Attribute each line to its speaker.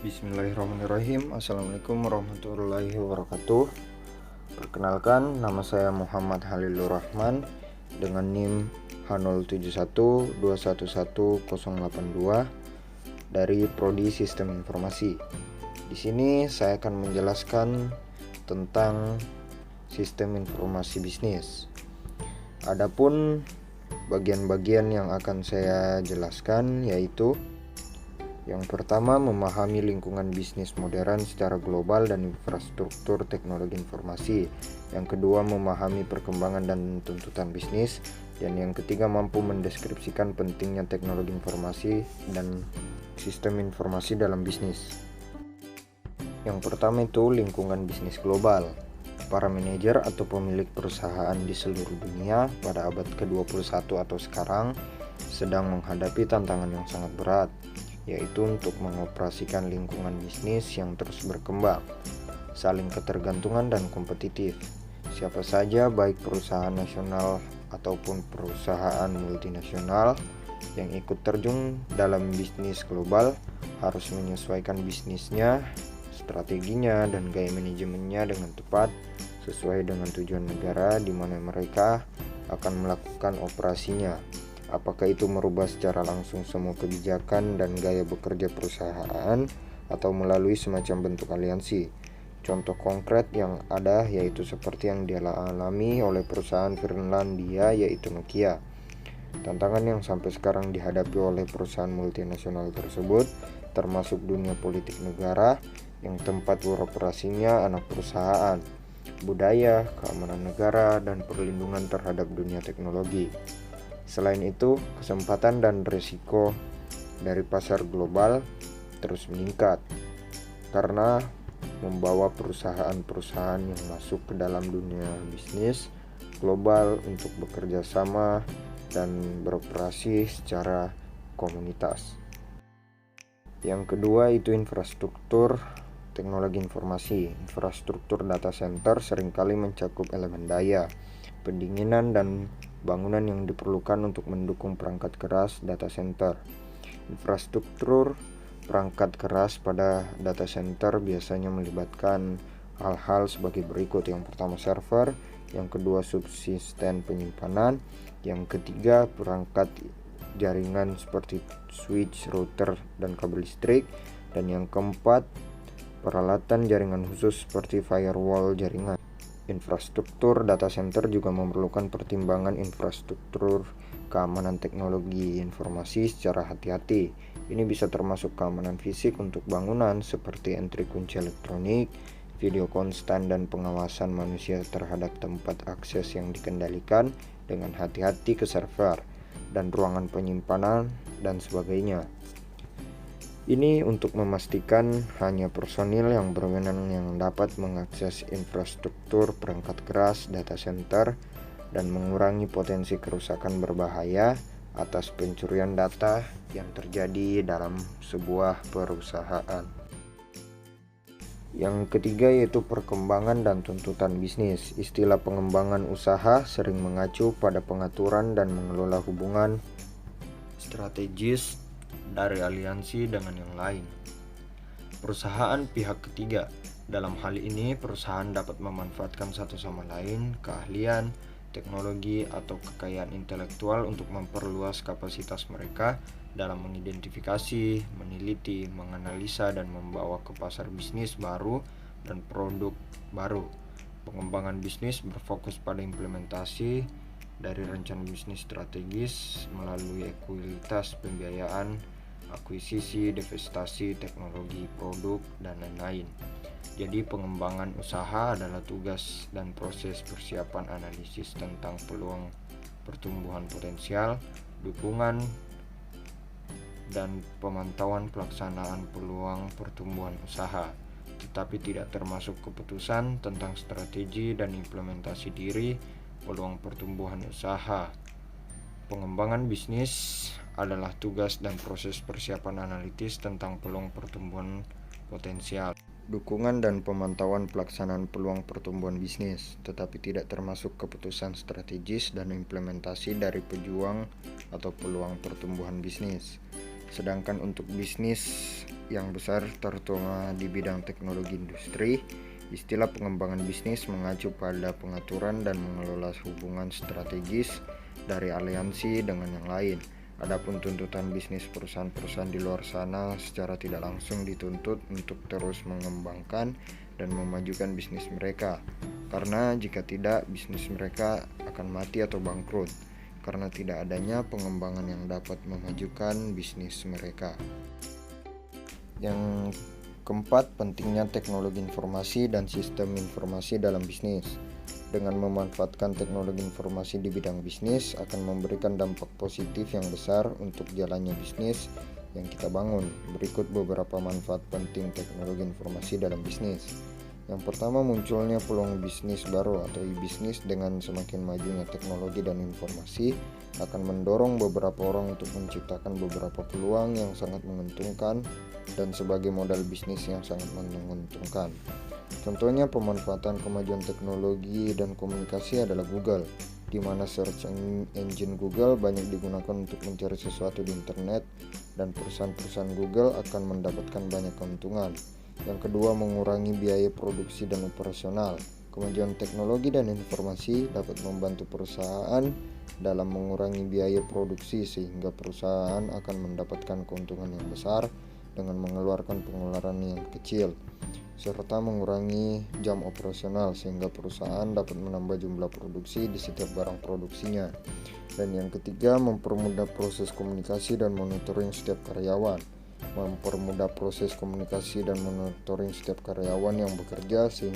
Speaker 1: Bismillahirrahmanirrahim. Assalamualaikum warahmatullahi wabarakatuh. Perkenalkan, nama saya Muhammad Halilur Rahman dengan NIM H071211082 dari Prodi Sistem Informasi. Di sini saya akan menjelaskan tentang sistem informasi bisnis. Adapun bagian-bagian yang akan saya jelaskan yaitu yang pertama, memahami lingkungan bisnis modern secara global dan infrastruktur teknologi informasi. Yang kedua, memahami perkembangan dan tuntutan bisnis. Dan yang ketiga, mampu mendeskripsikan pentingnya teknologi informasi dan sistem informasi dalam bisnis. Yang pertama itu lingkungan bisnis global. Para manajer atau pemilik perusahaan di seluruh dunia pada abad ke-21 atau sekarang sedang menghadapi tantangan yang sangat berat, yaitu untuk mengoperasikan lingkungan bisnis yang terus berkembang, saling ketergantungan dan kompetitif. Siapa saja, baik perusahaan nasional ataupun perusahaan multinasional yang ikut terjun dalam bisnis global, harus menyesuaikan bisnisnya, strateginya, dan gaya manajemennya dengan tepat sesuai dengan tujuan negara di mana mereka akan melakukan operasinya. Apakah itu merubah secara langsung semua kebijakan dan gaya bekerja perusahaan atau melalui semacam bentuk aliansi. Contoh konkret yang ada yaitu seperti yang dialami oleh perusahaan Finlandia yaitu Nokia. Tantangan yang sampai sekarang dihadapi oleh perusahaan multinasional tersebut termasuk dunia politik negara yang tempat beroperasinya anak perusahaan, budaya, keamanan negara, dan perlindungan terhadap dunia teknologi. Selain itu, kesempatan dan risiko dari pasar global terus meningkat karena membawa perusahaan-perusahaan yang masuk ke dalam dunia bisnis global untuk bekerja sama dan beroperasi secara komunitas. Yang kedua itu infrastruktur teknologi informasi. Infrastruktur data center seringkali mencakup elemen daya, pendinginan, dan bangunan yang diperlukan untuk mendukung perangkat keras data center. Infrastruktur perangkat keras pada data center biasanya melibatkan hal-hal sebagai berikut. Yang pertama server, yang kedua subsisten penyimpanan, yang ketiga perangkat jaringan seperti switch, router, dan kabel listrik, dan yang keempat peralatan jaringan khusus seperti firewall jaringan. Infrastruktur data center juga memerlukan pertimbangan infrastruktur keamanan teknologi informasi secara hati-hati. Ini bisa termasuk keamanan fisik untuk bangunan seperti entry kunci elektronik, video konstan, dan pengawasan manusia terhadap tempat akses yang dikendalikan dengan hati-hati ke server dan ruangan penyimpanan dan sebagainya. Ini untuk memastikan hanya personil yang berwenang yang dapat mengakses infrastruktur perangkat keras data center dan mengurangi potensi kerusakan berbahaya atas pencurian data yang terjadi dalam sebuah perusahaan. Yang ketiga yaitu perkembangan dan tuntutan bisnis. Istilah pengembangan usaha sering mengacu pada pengaturan dan mengelola hubungan strategis dari aliansi dengan yang lain. Perusahaan pihak ketiga. Dalam hal ini, perusahaan dapat memanfaatkan satu sama lain keahlian, teknologi, atau kekayaan intelektual untuk memperluas kapasitas mereka dalam mengidentifikasi, meneliti, menganalisa, dan membawa ke pasar bisnis baru dan produk baru. Pengembangan bisnis berfokus pada implementasi dari rencana bisnis strategis melalui ekuitas pembiayaan, akuisisi, divestasi, teknologi, produk, dan lain-lain. Jadi pengembangan usaha adalah tugas dan proses persiapan analisis tentang peluang pertumbuhan potensial, dukungan, dan pemantauan pelaksanaan peluang pertumbuhan usaha, tetapi tidak termasuk keputusan tentang strategi dan implementasi diri peluang pertumbuhan usaha. Pengembangan bisnis adalah tugas dan proses persiapan analitis tentang peluang pertumbuhan potensial, dukungan dan pemantauan pelaksanaan peluang pertumbuhan bisnis, tetapi tidak termasuk keputusan strategis dan implementasi dari pejuang atau peluang pertumbuhan bisnis. Sedangkan untuk bisnis yang besar terutama di bidang teknologi industri, istilah pengembangan bisnis mengacu pada pengaturan dan mengelola hubungan strategis dari aliansi dengan yang lain. Adapun tuntutan bisnis perusahaan-perusahaan di luar sana secara tidak langsung dituntut untuk terus mengembangkan dan memajukan bisnis mereka. Karena jika tidak, bisnis mereka akan mati atau bangkrut karena tidak adanya pengembangan yang dapat memajukan bisnis mereka. Yang keempat, pentingnya teknologi informasi dan sistem informasi dalam bisnis. Dengan memanfaatkan teknologi informasi di bidang bisnis akan memberikan dampak positif yang besar untuk jalannya bisnis yang kita bangun. Berikut beberapa manfaat penting teknologi informasi dalam bisnis. Yang pertama, munculnya peluang bisnis baru atau e-bisnis. Dengan semakin majunya teknologi dan informasi akan mendorong beberapa orang untuk menciptakan beberapa peluang yang sangat menguntungkan dan sebagai modal bisnis yang sangat menguntungkan. Contohnya pemanfaatan kemajuan teknologi dan komunikasi adalah Google, di mana search engine Google banyak digunakan untuk mencari sesuatu di internet dan perusahaan-perusahaan Google akan mendapatkan banyak keuntungan. Yang kedua, mengurangi biaya produksi dan operasional. Kemajuan teknologi dan informasi dapat membantu perusahaan dalam mengurangi biaya produksi sehingga perusahaan akan mendapatkan keuntungan yang besar dengan mengeluarkan pengeluaran yang kecil, serta mengurangi jam operasional sehingga perusahaan dapat menambah jumlah produksi di setiap barang produksinya. Dan yang ketiga, mempermudah proses komunikasi dan monitoring setiap karyawan. Mempermudah proses komunikasi dan monitoring setiap karyawan yang bekerja sehingga